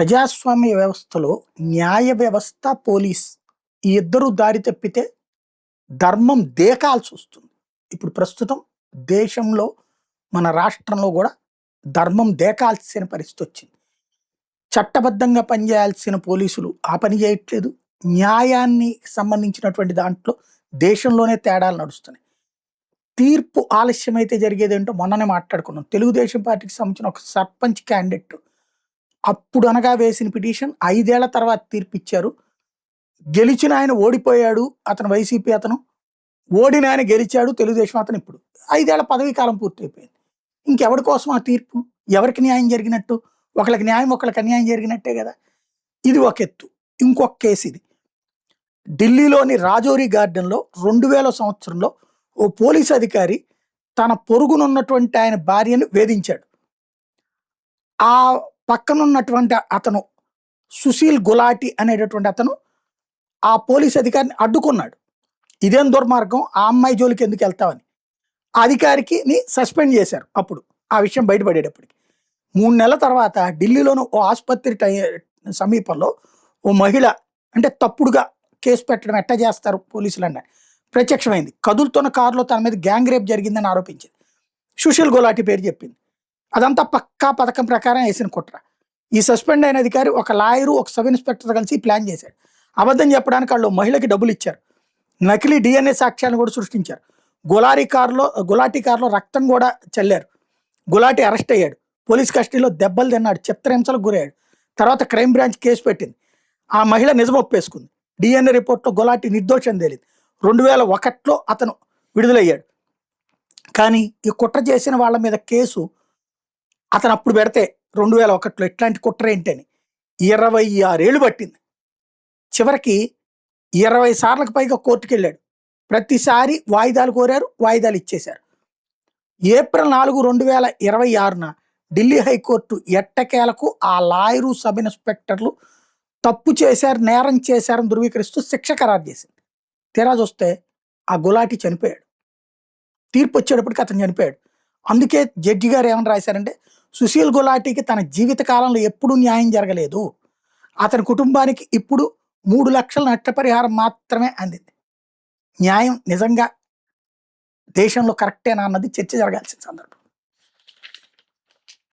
ప్రజాస్వామ్య వ్యవస్థలో న్యాయ వ్యవస్థ, పోలీస్ ఈ ఇద్దరు దారి తప్పితే ధర్మం దేకాల్సొస్తుంది. ఇప్పుడు ప్రస్తుతం దేశంలో, మన రాష్ట్రంలో గూడా ధర్మం దేకాల్సిన పరిస్థితొచ్చింది. చట్టబద్ధంగా పనిచేయాల్సిన పోలీసులు ఆ పని చేయట్లేదు. న్యాయాన్ని సంబంధించినటువంటి దాంట్లో దేశంలోనే తేడాలు నడుస్తున్నాయి. తీర్పు ఆలస్యమైతే జరిగేదేంటో మొన్ననే మాట్లాడుకున్నాం. తెలుగుదేశం పార్టీకి సంబంధించిన ఒక సర్పంచ్ క్యాండిడేట్ అప్పుడు అనగా వేసిన పిటిషన్ 5 ఏళ్ల తర్వాత తీర్పిచ్చారు. గెలిచిన ఆయన ఓడిపోయాడు. అతను వైసీపీ అతను. ఓడిన ఆయన గెలిచాడు తెలుగుదేశం అతను ఇప్పుడు. 5 ఏళ్ల పదవీ కాలం పూర్తయిపోయింది. ఇంకెవడి కోసం ఆ తీర్పు? ఎవరికి న్యాయం జరిగినట్టు? ఒకళ్ళకి న్యాయం, ఒకళ్ళకి అన్యాయం జరిగినట్టే గదా! ఇది ఒక ఎత్తు. ఇంకొక కేసు ఇది. ఢిల్లీలోని రాజౌరి గార్డెన్‌లో 2000 సంవత్సరంలో ఓ పోలీస్ అధికారి తన పొరుగునున్నటువంటి ఆయన భార్యను వేధించాడు. ఆ పక్కనున్నటువంటి అతను సుశీల్ గులాటి అనేటటువంటి అతను ఆ పోలీస్ అధికారిని అడ్డుకున్నాడు. ఇదేం దుర్మార్గం, ఆ అమ్మాయి జోలికి ఎందుకు వెళ్తావని. ఆ అధికారికిని సస్పెండ్ చేశారు. అప్పుడు ఆ విషయం బయటపడేటప్పటికి 3 నెలల తర్వాత ఢిల్లీలోని ఓ ఆసుపత్రి సమీపంలో ఓ మహిళ అంటే తప్పుడుగా కేసు పెట్టడం ఎట్టా చేస్తారు పోలీసులన్న ప్రత్యక్షమైంది. కదులుతున్న కారులో తన మీద గ్యాంగ్ రేప్ జరిగిందని ఆరోపించింది. సుశీల్ గులాటి పేరు చెప్పింది. అదంతా పక్కా పథకం ప్రకారం వేసిన కుట్ర. ఈ సస్పెండ్ అయిన అధికారి ఒక లాయరు, ఒక సబ్ ఇన్స్పెక్టర్ కలిసి ప్లాన్ చేశాడు. అబద్ధం చెప్పడానికి వాళ్ళు మహిళకి డబ్బులు ఇచ్చారు. నకిలీ DNA సాక్ష్యాలను కూడా సృష్టించారు. గులాటి కారులో రక్తం కూడా చల్లారు. గులాటి అరెస్ట్ అయ్యాడు. పోలీస్ కస్టడీలో దెబ్బలు తిన్నాడు. చిత్రహింసలకు గురయ్యాడు. తర్వాత క్రైమ్ బ్రాంచ్ కేసు పెట్టింది. ఆ మహిళ నిజం ఒప్పేసుకుంది. DNA రిపోర్ట్లో గులాటి నిర్దోషం తేలింది. 2001లో అతను విడుదలయ్యాడు. కానీ ఈ కుట్ర చేసిన వాళ్ళ మీద కేసు అతను అప్పుడు పెడితే 2001లో ఇట్లాంటి కుట్ర ఏంటని 26 ఏళ్ళు పట్టింది. చివరికి 20 సార్లకు పైగా కోర్టుకు వెళ్ళాడు. ప్రతిసారి వాయిదాలు కోరారు, వాయిదాలు ఇచ్చేశారు. ఏప్రిల్ 4, 2026న ఢిల్లీ హైకోర్టు ఎట్టకేలకు ఆ లాయరు, సబ్ ఇన్స్పెక్టర్లు తప్పు చేశారు, నేరం చేశారని ధృవీకరిస్తూ శిక్ష ఖరారు చేసింది. తీరా చూస్తే ఆ గులాటి చనిపోయాడు. తీర్పు వచ్చేటప్పటికి అతను చనిపోయాడు. అందుకే జడ్జి గారు ఏమని రాశారంటే, సుశీల్ గులాటికి తన జీవిత కాలంలో ఎప్పుడూ న్యాయం జరగలేదు. అతని కుటుంబానికి ఇప్పుడు 3 లక్షల నష్టపరిహారం మాత్రమే అందింది. న్యాయం నిజంగా దేశంలో కరెక్టేనా అన్నది చర్చ జరగాల్సిన సందర్భం.